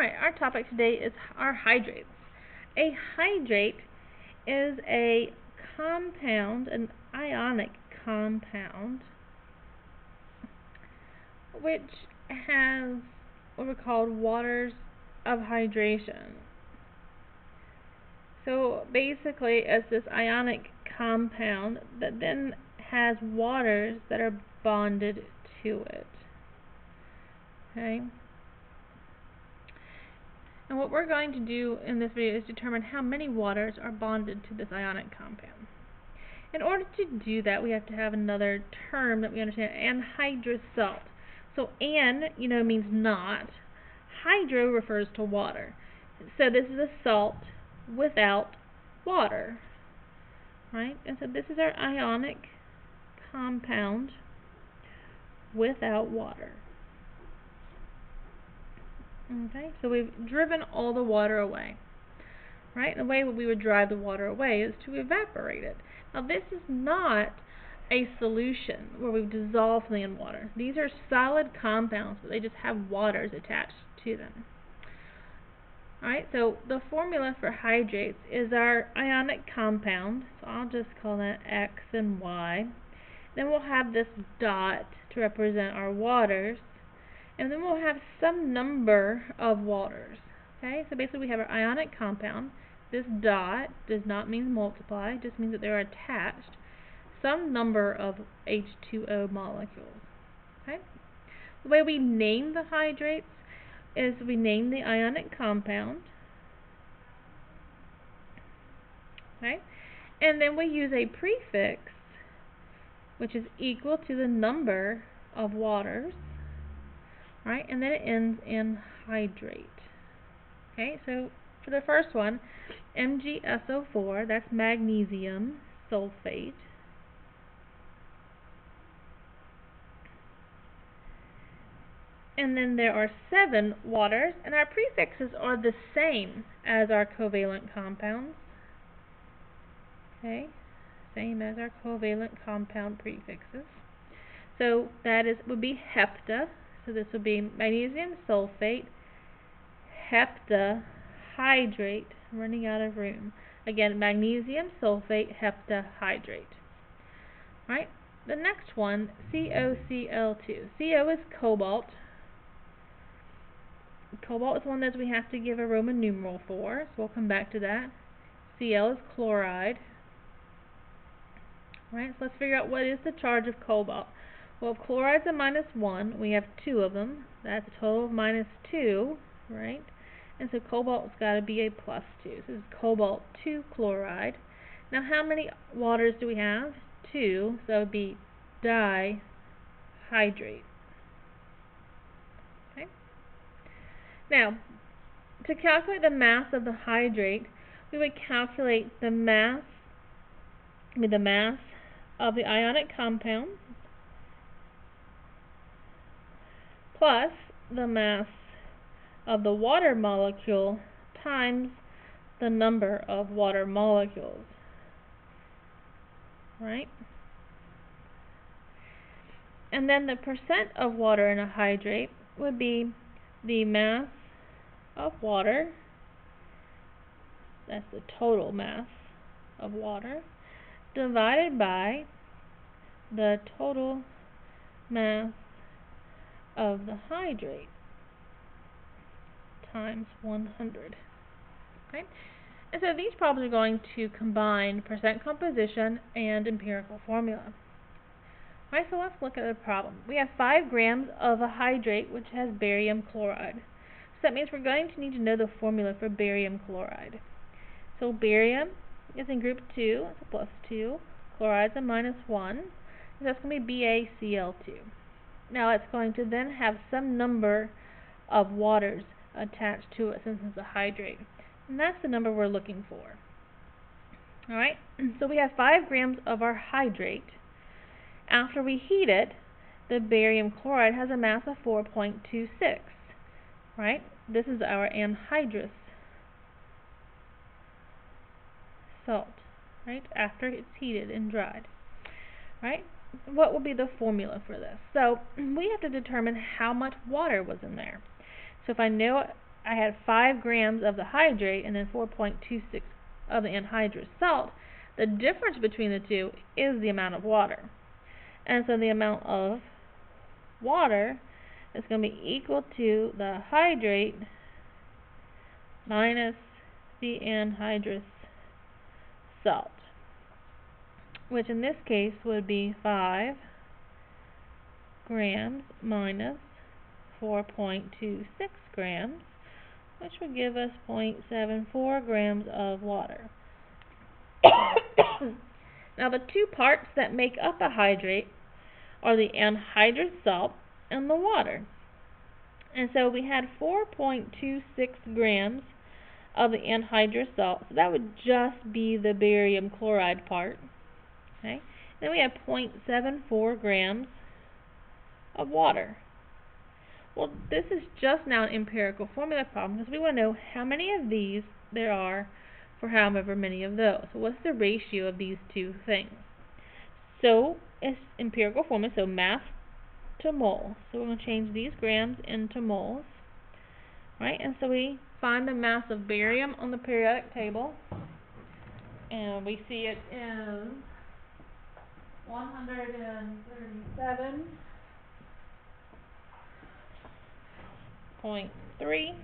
Alright, our topic today is our hydrates. A hydrate is a compound, an ionic compound, which has what are called waters of hydration. So basically, it's this ionic compound that then has waters that are bonded to it. Okay? And what we're going to do in this video is determine how many waters are bonded to this ionic compound. In order to do that, we have to have another term that we understand, anhydrous salt. So an, means not. Hydro refers to water. So this is a salt without water. Right? And so this is our ionic compound without water. Okay, so we've driven all the water away. Right? The way we would drive the water away is to evaporate it. Now this is not a solution where we've dissolved something in water. These are solid compounds, but they just have waters attached to them. Alright, so the formula for hydrates is our ionic compound, so I'll just call that X and Y. Then we'll have this dot to represent our waters, and then we'll have some number of waters. Okay, so basically we have our ionic compound. This dot does not mean multiply, it just means that they're attached some number of H2O molecules. Okay? The way we name the hydrates is we name the ionic compound. Okay? And then we use a prefix which is equal to the number of waters. Right? And then it ends in hydrate. Okay, so for the first one, MgSO4, that's magnesium sulfate. And then there are 7 waters, and our prefixes are the same as our covalent compounds. Okay, same as our covalent compound prefixes. So that would be hepta. So this would be magnesium sulfate, heptahydrate. I'm running out of room. Again, magnesium sulfate, heptahydrate. Right? The next one, COCl2. CO is cobalt. Cobalt is one that we have to give a Roman numeral for, so we'll come back to that. Cl is chloride. Right? So let's figure out what is the charge of cobalt. Well, if chloride's a -1, we have 2 of them. That's a total of -2, right? And so cobalt's got to be a +2. So this is cobalt 2 chloride. Now how many waters do we have? 2, so it would be dihydrate. Okay? Now, to calculate the mass of the hydrate, we would calculate the mass of the ionic compound plus the mass of the water molecule times the number of water molecules. Right? And then the percent of water in a hydrate would be the mass of water, that's the total mass of water, divided by the total mass of the hydrate times 100. Okay? And so these problems are going to combine percent composition and empirical formula. Alright, so let's look at the problem. We have 5 grams of a hydrate which has barium chloride. So that means we're going to need to know the formula for barium chloride. So barium is in group 2, it's a +2. Chloride's a -1, so that's going to be BaCl2. Now it's going to then have some number of waters attached to it since it's a hydrate. And that's the number we're looking for. Alright, so we have 5 grams of our hydrate. After we heat it, the barium chloride has a mass of 4.26. Right? This is our anhydrous salt. Right? After it's heated and dried. Right? What will be the formula for this? So we have to determine how much water was in there. So if I know I had 5 grams of the hydrate and then 4.26 of the anhydrous salt, the difference between the two is the amount of water. And so the amount of water is going to be equal to the hydrate minus the anhydrous salt, which in this case would be 5 grams minus 4.26 grams, which would give us 0.74 grams of water. Now the two parts that make up a hydrate are the anhydrous salt and the water. And so we had 4.26 grams of the anhydrous salt, so that would just be the barium chloride part. Okay? Then we have 0.74 grams of water. Well, this is just now an empirical formula problem because we want to know how many of these there are for however many of those. So what's the ratio of these two things? So it's empirical formula, so mass to mole. So we're going to change these grams into moles. Right? And so we find the mass of barium on the periodic table, and we see it is 137.3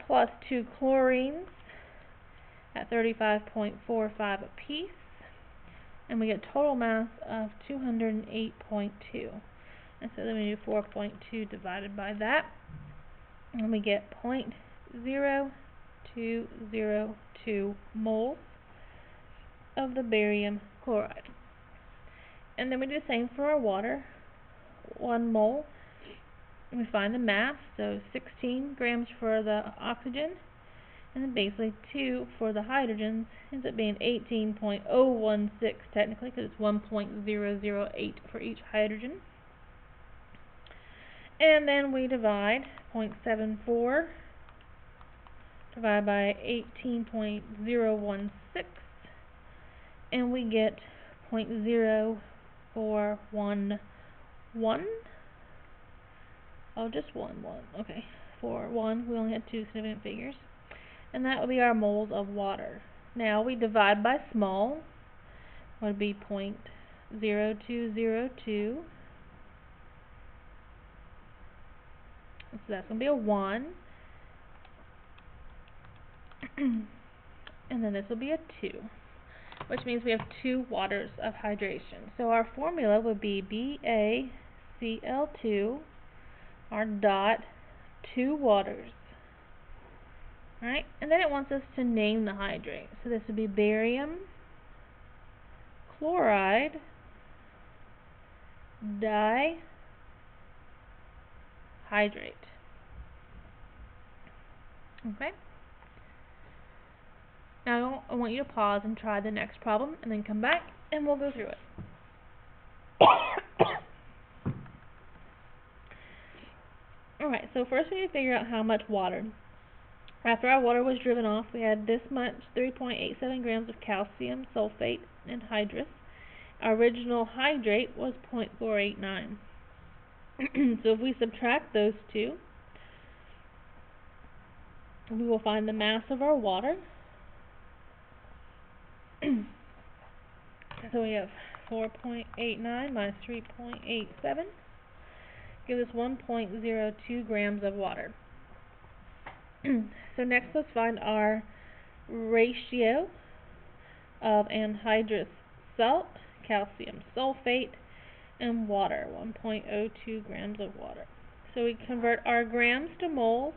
plus 2 chlorines at 35.45 apiece, and we get total mass of 208.2. And so then we do 4.2 divided by that, and we get 0.0202 moles of the barium chloride. And then we do the same for our water. 1 mole, we find the mass, so 16 grams for the oxygen, and then basically 2 for the hydrogens, ends up being 18.016 technically, because it's 1.008 for each hydrogen. And then we divide 0.74 divided by 18.016, and we get 0.0411. Oh, just one. Okay, for 1, we only had 2 significant figures. And that will be our moles of water. Now we divide by small, would be 0.0202. So that's going to be a 1. And then this will be a 2, which means we have 2 waters of hydration. So our formula would be BaCl2, our dot, 2 waters. Alright, and then it wants us to name the hydrate. So this would be barium chloride dihydrate. Okay? Now I want you to pause and try the next problem and then come back and we'll go through it. Alright, so first we need to figure out how much water. After our water was driven off, we had this much, 3.87 grams of calcium sulfate anhydrous. Our original hydrate was 0.489. So if we subtract those two, we will find the mass of our water. So we have 4.89 minus 3.87 gives us 1.02 grams of water. So next let's find our ratio of anhydrous salt, calcium sulfate, and water, 1.02 grams of water. So we convert our grams to moles,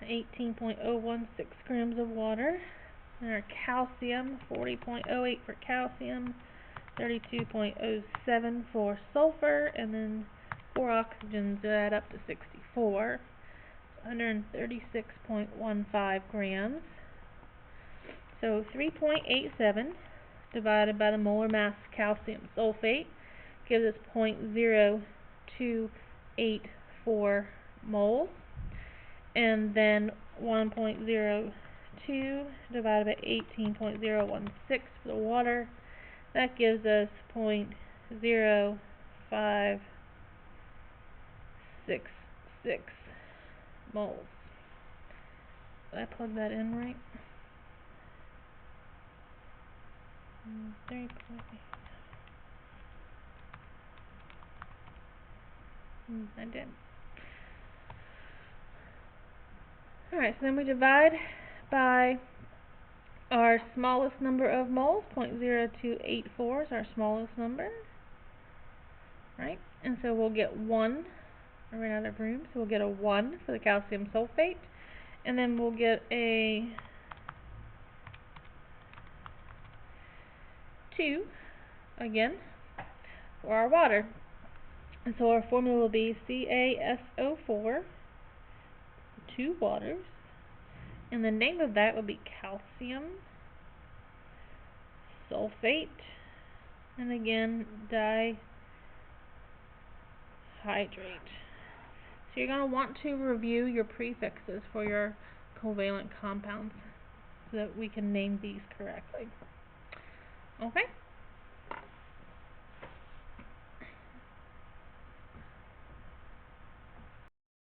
18.016 grams of water, and our calcium, 40.08 for calcium, 32.07 for sulfur, and then 4 oxygens add up to 64, 136.15 grams. So 3.87 divided by the molar mass calcium sulfate gives us 0.0284 moles, and then 1.02 divided by 18.016 for the water, that gives us 0.05 moles. Did I plug that in right? 3.8. I did. Alright, so then we divide by our smallest number of moles. 0.0284 is our smallest number. Right? And so we'll get 1. I ran out of room, so we'll get a 1 for the calcium sulfate. And then we'll get a 2 again for our water. And so our formula will be CaSO4, 2 waters. And the name of that would be calcium sulfate. And again, dihydrate. So you're going to want to review your prefixes for your covalent compounds so that we can name these correctly. Okay?